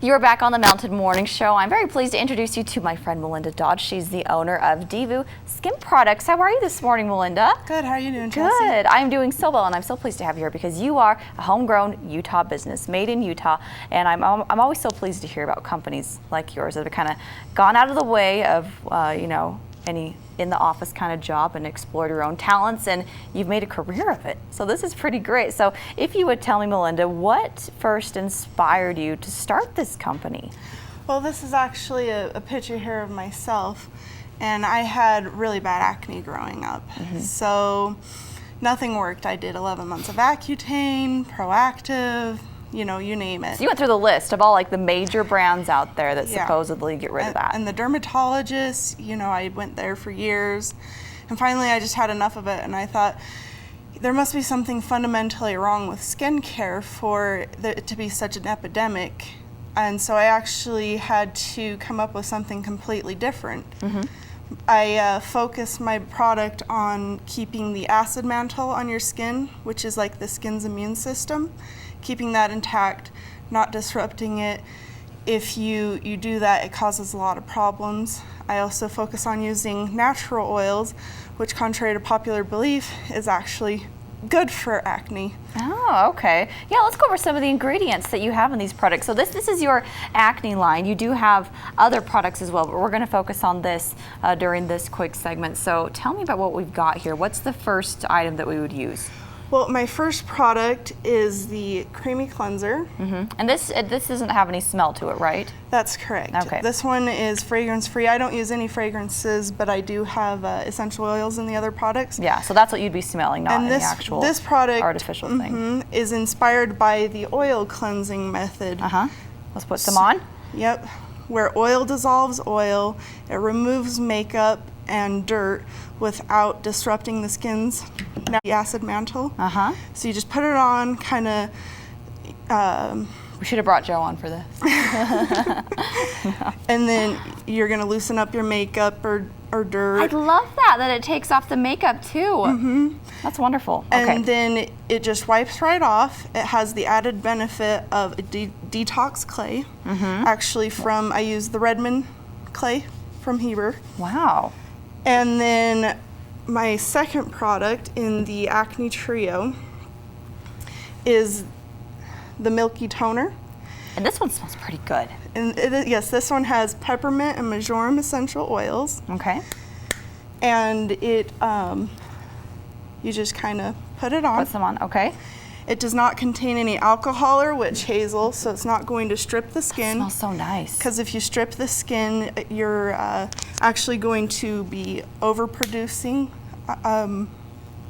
You're back on the Mountain Morning Show. I'm very pleased to introduce you to my friend Melinda Dodge. She's the owner of DeeVoo Skin Products. How are you this morning, Melinda? Good. How are you doing, Chelsea? Good. I'm doing so well, and I'm so pleased to have you here because you are a homegrown Utah business, made in Utah, and I'm always so pleased to hear about companies like yours that have kind of gone out of the way of any in-the-office kind of job and explored your own talents, and you've made a career of it. So this is pretty great. So if you would tell me, Melinda, what first inspired you to start this company? Well, this is actually a picture here of myself, and I had really bad acne growing up. So nothing worked. I did 11 months of Accutane, Proactive, you name it. So you went through the list of all like the major brands out there that supposedly get rid of that. And the dermatologist, I went there for years, and finally I just had enough of it, and I thought there must be something fundamentally wrong with skincare for it to be such an epidemic. And so I actually had to come up with something completely different. I focused my product on keeping the acid mantle on your skin, which is like the skin's immune system, keeping that intact, not disrupting it. If you do that, it causes a lot of problems. I also focus on using natural oils, which, contrary to popular belief, is actually good for acne. Oh, okay. Yeah, let's go over some of the ingredients that you have in these products. So this is your acne line. You do have other products as well, but we're going to focus on this during this quick segment. So tell me about what we've got here. What's the first item that we would use? Well, my first product is the creamy cleanser. And this doesn't have any smell to it, right? That's correct. Okay. This one is fragrance free. I don't use any fragrances, but I do have essential oils in the other products. Yeah, so that's what you'd be smelling, not And any actual this product artificial thing. is inspired by the oil cleansing method. Let's put some on. Yep. Where oil dissolves oil, it removes makeup and dirt without disrupting the skin's acid mantle. So you just put it on, kind of. We should have brought Joe on for this. And then you're going to loosen up your makeup or dirt. I love that it takes off the makeup too. That's wonderful. And then it just wipes right off. It has the added benefit of a detox clay. Actually, I use the Redmond clay from Heber. Wow. And then my second product in the Acne Trio is the Milky Toner. And this one smells pretty good. And yes, this one has peppermint and marjoram essential oils. Okay. And it, you just kind of put it on. Put some on, okay. It does not contain any alcohol or witch hazel, so it's not going to strip the skin. That smells so nice. Because if you strip the skin, you're actually going to be overproducing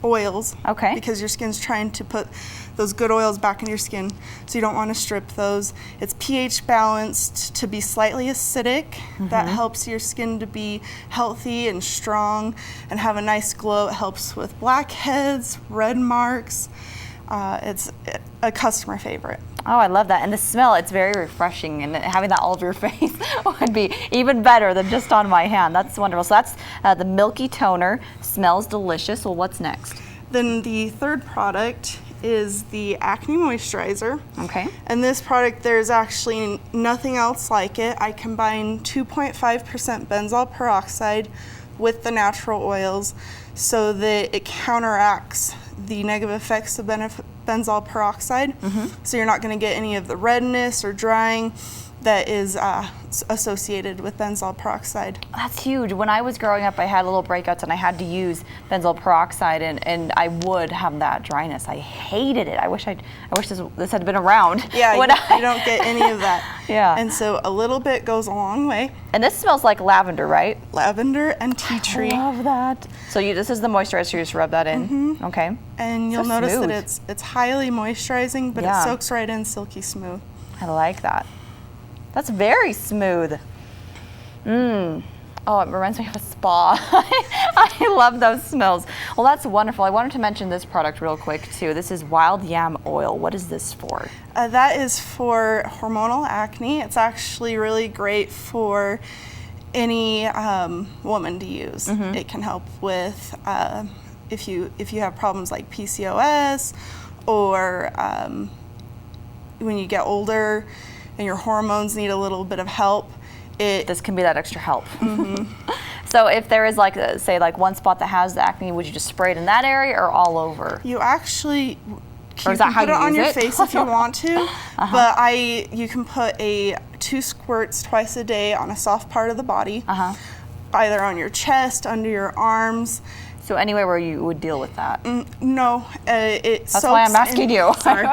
oils. Okay. Because your skin's trying to put those good oils back in your skin, so you don't want to strip those. It's pH balanced to be slightly acidic. That helps your skin to be healthy and strong and have a nice glow. It helps with blackheads, red marks. It's a customer favorite. Oh, I love that. And the smell, it's very refreshing, and having that all over your face would be even better than just on my hand. That's wonderful. So that's the Milky Toner. Smells delicious. Well, what's next? Then the third product is the Acne Moisturizer. Okay. And this product, there's actually nothing else like it. I combine 2.5% benzoyl peroxide with the natural oils so that it counteracts the negative effects of benzoyl peroxide. So you're not going to get any of the redness or drying that is associated with benzoyl peroxide. That's huge. When I was growing up, I had little breakouts and I had to use benzoyl peroxide, and I would have that dryness. I hated it. I wish this had been around. Yeah, you don't get any of that. Yeah. And so a little bit goes a long way. And this smells like lavender, right? Lavender and tea tree. I love that. So this is the moisturizer, you just rub that in. Okay. And you'll notice that it's highly moisturizing, but it soaks right in silky smooth. I like that. That's very smooth. Oh, it reminds me of a spa. I love those smells. Well, that's wonderful. I wanted to mention this product real quick too. This is Wild Yam Oil. What is this for? That is for hormonal acne. It's actually really great for any woman to use. It can help with if you have problems like PCOS or when you get older, and your hormones need a little bit of help, this can be that extra help. So if there is like, say like one spot that has the acne, would you just spray it in that area or all over? You actually Or is that how put you it on use your it? face if you want to, but you can put 2 squirts twice a day on a soft part of the body, either on your chest, under your arms. So anywhere where you would deal with that? No, That's why I'm asking you. Sorry.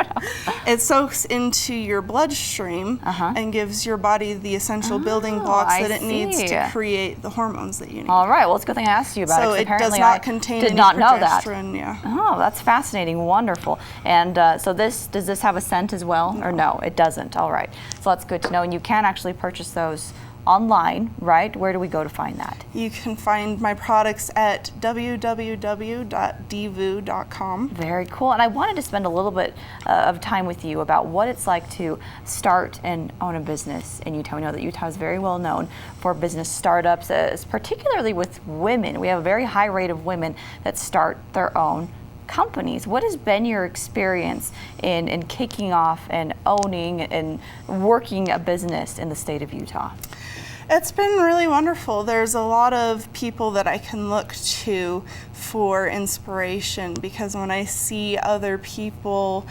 It soaks into your bloodstream and gives your body the essential building blocks that it needs to create the hormones that you need. All right, well, it's a good thing I asked you about So it. it does not contain any progesterone. Yeah. Oh, that's fascinating, wonderful. And so does this have a scent as well? No. Or no, it doesn't, all right. So that's good to know, and you can actually purchase those online, right? Where do we go to find that? You can find my products at www.DeeVoo.com. Very cool. And I wanted to spend a little bit of time with you about what it's like to start and own a business in Utah. We know that Utah is very well known for business startups, particularly with women. We have a very high rate of women that start their own companies. What has been your experience in kicking off and owning and working a business in the state of Utah? It's been really wonderful. There's a lot of people that I can look to for inspiration, because when I see other people,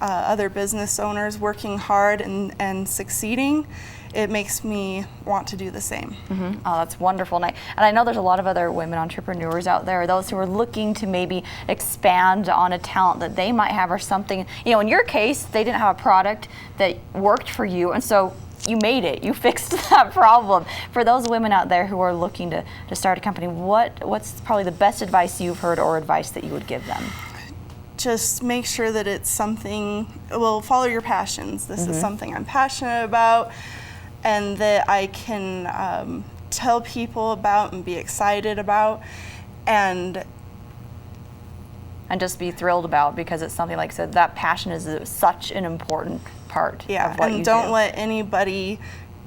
other business owners working hard and succeeding, it makes me want to do the same. Oh, that's wonderful. And I know there's a lot of other women entrepreneurs out there, those who are looking to maybe expand on a talent that they might have or something. You know, in your case, they didn't have a product that worked for you, and so you made it. You fixed that problem. For those women out there who are looking to start a company, what's probably the best advice you've heard or advice that you would give them? Just make sure that it's something, well, follow your passions. This is something I'm passionate about, and that I can tell people about and be excited about, and just be thrilled about, because it's something, like I said, that passion is such an important part of what you do. and don't let anybody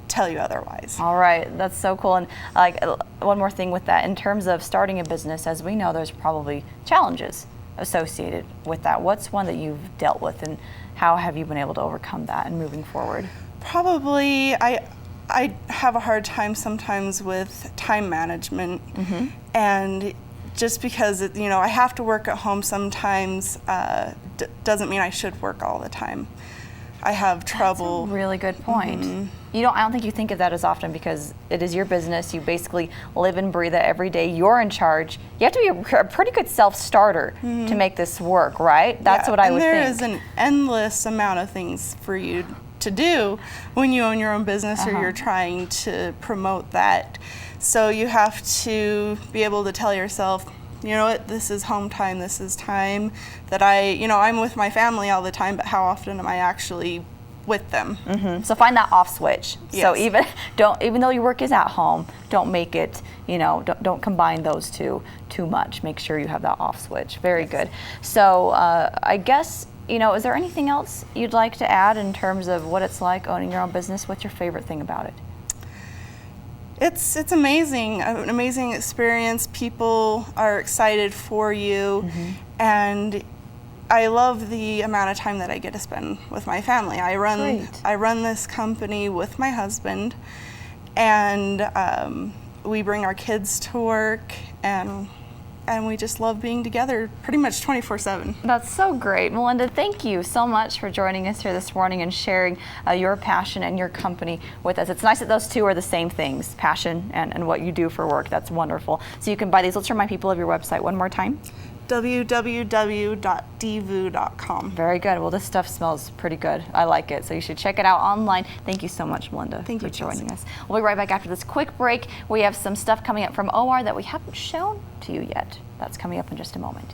tell you otherwise. All right, that's so cool. And like one more thing with that, in terms of starting a business, as we know, there's probably challenges associated with that. What's one that you've dealt with, and how have you been able to overcome that and moving forward? Probably, I have a hard time sometimes with time management, and just because I have to work at home sometimes doesn't mean I should work all the time. I have trouble. That's a really good point. I don't think you think of that as often, because it is your business. You basically live and breathe it every day. You're in charge. You have to be a pretty good self-starter to make this work, right? That's what I would think. And there is an endless amount of things for you to do when you own your own business or you're trying to promote that. So you have to be able to tell yourself, you know what, this is home time, this is time that I'm with my family all the time, but how often am I actually with them? So find that off switch. Yes. So even though your work is at home, don't make it, don't combine those two too much. Make sure you have that off switch. Very good. So I guess, is there anything else you'd like to add in terms of what it's like owning your own business? What's your favorite thing about it? It's amazing, an amazing experience. People are excited for you, and I love the amount of time that I get to spend with my family. I run this company with my husband, and we bring our kids to work, and we just love being together pretty much 24/7. That's so great. Melinda, thank you so much for joining us here this morning and sharing your passion and your company with us. It's nice that those two are the same things, passion and what you do for work. That's wonderful. So you can buy these. Let's remind people of your website one more time. www.DeeVoo.com. Very good. Well, this stuff smells pretty good. I like it. So you should check it out online. Thank you so much, Melinda, for joining us. We'll be right back after this quick break. We have some stuff coming up from OR that we haven't shown to you yet. That's coming up in just a moment.